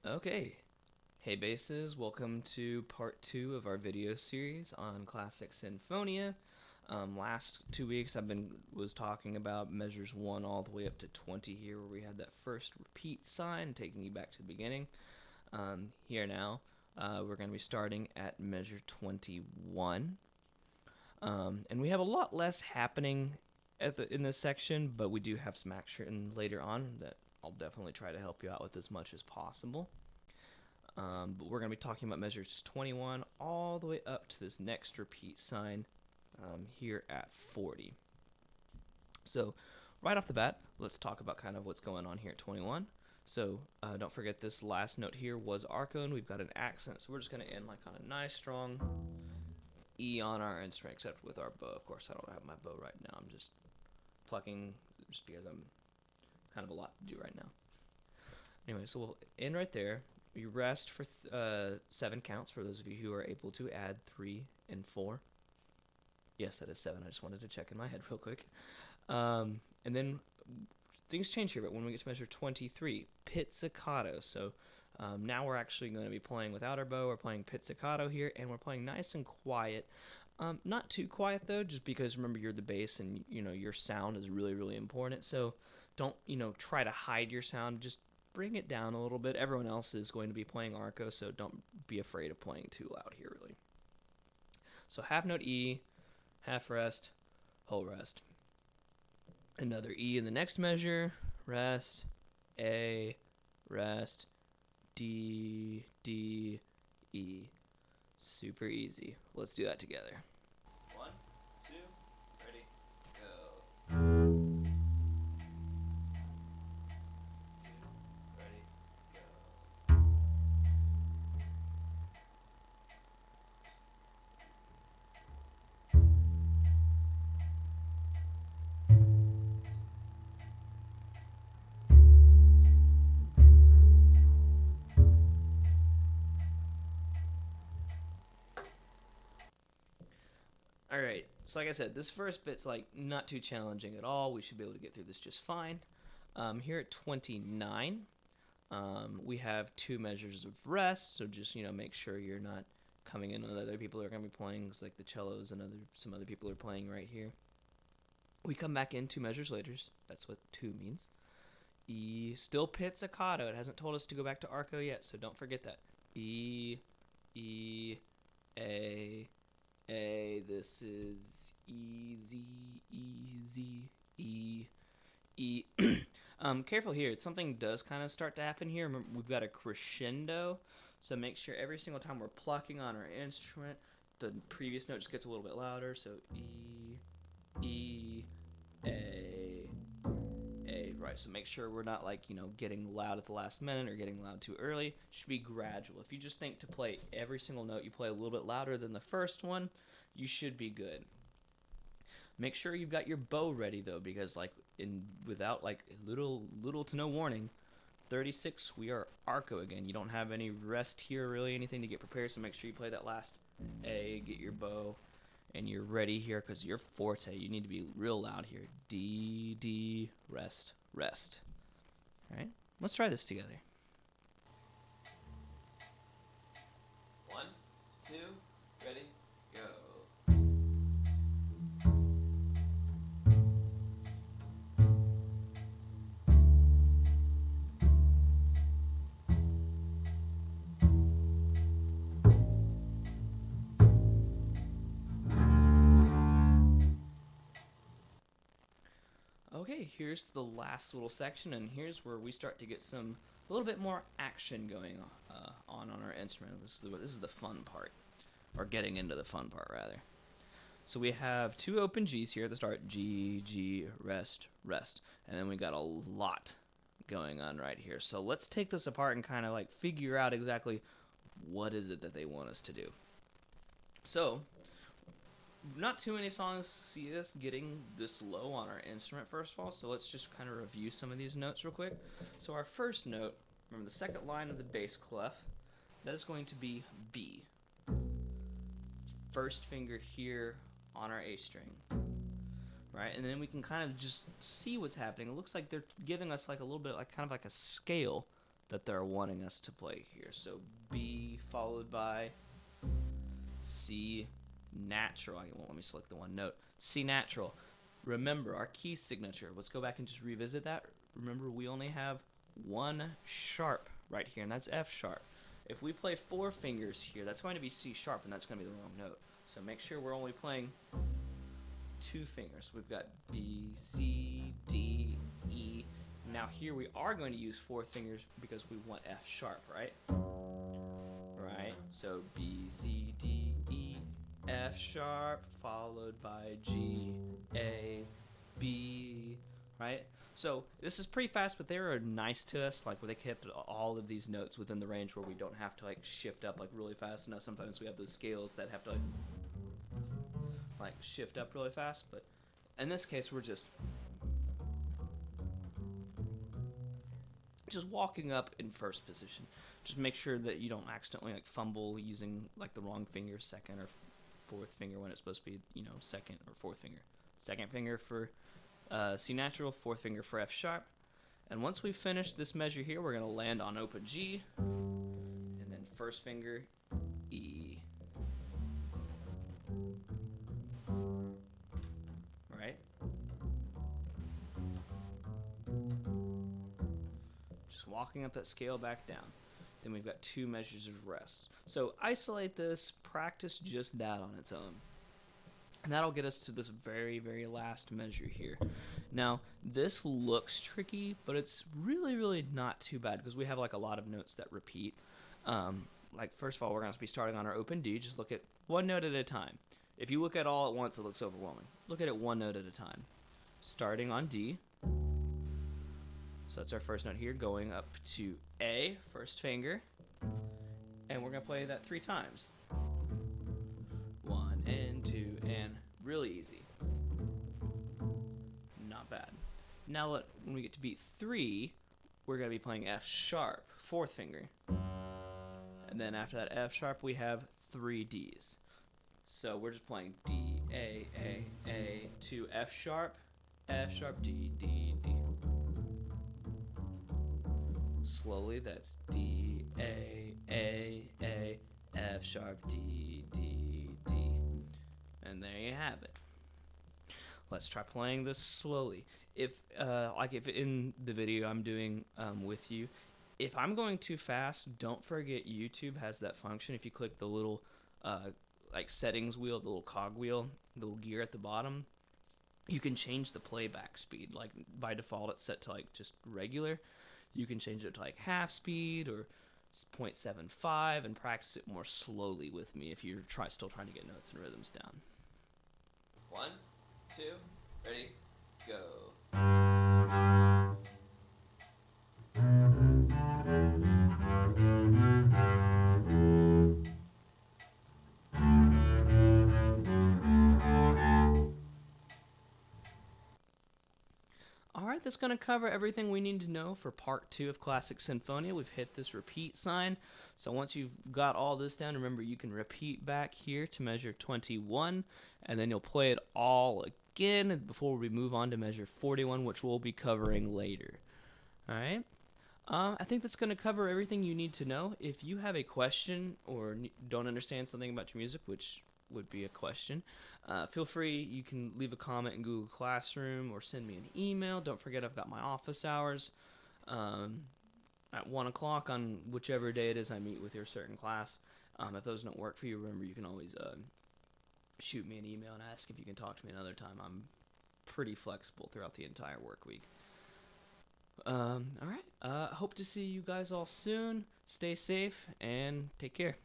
Okay, hey basses, welcome to part 2 of our video series on classic Sinfonia. Last 2 weeks was talking about measures 1 all the way up to 20 here, where we had that first repeat sign taking you back to the beginning. Here now, we're going to be starting at measure 21. And we have a lot less happening in this section, but we do have some action later on that I'll definitely try to help you out with as much as possible. But we're going to be talking about measures 21 all the way up to this next repeat sign here at 40. So right off the bat, let's talk about kind of what's going on here at 21. So don't forget this last note here was arco, and we've got an accent. So we're just going to end like on a nice strong E on our instrument, except with our bow. Of course, I don't have my bow right now. I'm just plucking just because it's kind of a lot to do right now. Anyway, so we'll end right there. We rest for 7 counts for those of you who are able to add 3 and 4. Yes, that is 7. I just wanted to check in my head real quick. And then things change here, but when we get to measure 23, pizzicato. So now we're actually going to be playing without our bow. We're playing pizzicato here, and we're playing nice and quiet. Not too quiet though, just because remember you're the bass, and your sound is really, really important. So don't try to hide your sound. Just bring it down a little bit. Everyone else is going to be playing arco, so don't be afraid of playing too loud here, really. So half note E, half rest, whole rest. Another E in the next measure, rest, A, rest, D, D, E. Super easy. Let's do that together. 1, 2, ready, go. Alright, so like I said, this first bit's like not too challenging at all. We should be able to get through this just fine. Here at 29, we have 2 measures of rest, so just make sure you're not coming in with other people who are going to be playing, like the cellos and some other people are playing right here. We come back in 2 measures later. That's what 2 means. E, still pizzicato. It hasn't told us to go back to arco yet, so don't forget that. E, E, A, A. This is easy, easy, E, E. Careful here. Something does kind of start to happen here. Remember, we've got a crescendo, so make sure every single time we're plucking on our instrument, the previous note just gets a little bit louder. So E, E, A, A. Right. So make sure we're not like getting loud at the last minute or getting loud too early. It should be gradual. If you just think to play every single note, you play a little bit louder than the first one, you should be good. Make sure you've got your bow ready though, because without little to no warning, 36 we are arco again. You don't have any rest here, really anything to get prepared, so make sure you play that last A, get your bow, and you're ready here because you're forte. You need to be real loud here. D, D, rest, rest. All right, let's try this together. 1, 2, ready, go. Okay, here's the last little section, and here's where we start to get a little bit more action going on our instrument. This is the fun part, or getting into the fun part rather. So we have 2 open G's here at the start, G, G, rest, rest, and then we got a lot going on right here. So let's take this apart and kind of like figure out exactly what is it that they want us to do. So not too many songs see us getting this low on our instrument, first of all, so let's just kind of review some of these notes real quick. So our first note, remember the second line of the bass clef, that is going to be B. First finger here on our A string, right? And then we can kind of just see what's happening. It looks like they're giving us like a little bit like kind of like a scale that they're wanting us to play here. So B followed by C natural. Well, let me select the one note. C natural. Remember our key signature. Let's go back and just revisit that. Remember, we only have one sharp right here, and that's F sharp. If we play 4 fingers here, that's going to be C sharp, and that's going to be the wrong note. So make sure we're only playing 2 fingers. We've got B, C, D, E. Now here we are going to use 4 fingers because we want F sharp, right? Right? So B, C, D, E, F sharp, followed by G, A, B, right? So this is pretty fast, but they are nice to us. Like, they kept all of these notes within the range where we don't have to like shift up like really fast. Now sometimes we have those scales that have to like shift up really fast, but in this case we're just walking up in first position. Just make sure that you don't accidentally like fumble using like the wrong finger, second or fourth finger when it's supposed to be, you know, second or fourth finger. Second finger for C natural, fourth finger for F sharp. And once we finish this measure here, we're going to land on open G, and then first finger E. Right? Just walking up that scale back down. Then we've got 2 measures of rest. So isolate this, practice just that on its own. And that'll get us to this very, very last measure here. Now, this looks tricky, but it's really, really not too bad because we have like a lot of notes that repeat. Like, first of all, we're going to be starting on our open D. Just look at one note at a time. If you look at all at once, it looks overwhelming. Look at it one note at a time. Starting on D. So that's our first note here, going up to A, first finger. And we're going to play that 3 times. 1 and 2 and really easy. Not bad. Now when we get to beat 3, we're going to be playing F sharp, 4th finger. And then after that F sharp, we have 3 Ds. So we're just playing D, A, to F sharp, D, D, D. Slowly, that's D, A, F sharp, D, D, D. And there you have it. Let's try playing this slowly. If in the video I'm doing with you, if I'm going too fast, don't forget YouTube has that function. If you click the little like settings wheel, the little cog wheel, the little gear at the bottom, you can change the playback speed. Like, by default, it's set to like just regular. You can change it to like half speed or 0.75 and practice it more slowly with me if you're still trying to get notes and rhythms down. 1, 2, ready, go. Alright, that's going to cover everything we need to know for part 2 of Classic Sinfonia. We've hit this repeat sign. So once you've got all this down, remember you can repeat back here to measure 21, and then you'll play it all again before we move on to measure 41, which we'll be covering later. Alright? I think that's going to cover everything you need to know. If you have a question or don't understand something about your music, which would be a question, feel free. You can leave a comment in Google Classroom or send me an email. Don't forget, I've got my office hours at 1 o'clock on whichever day it is I meet with your certain class. If those don't work for you, remember you can always shoot me an email and ask if you can talk to me another time. I'm pretty flexible throughout the entire work week. All right. Hope to see you guys all soon. Stay safe and take care.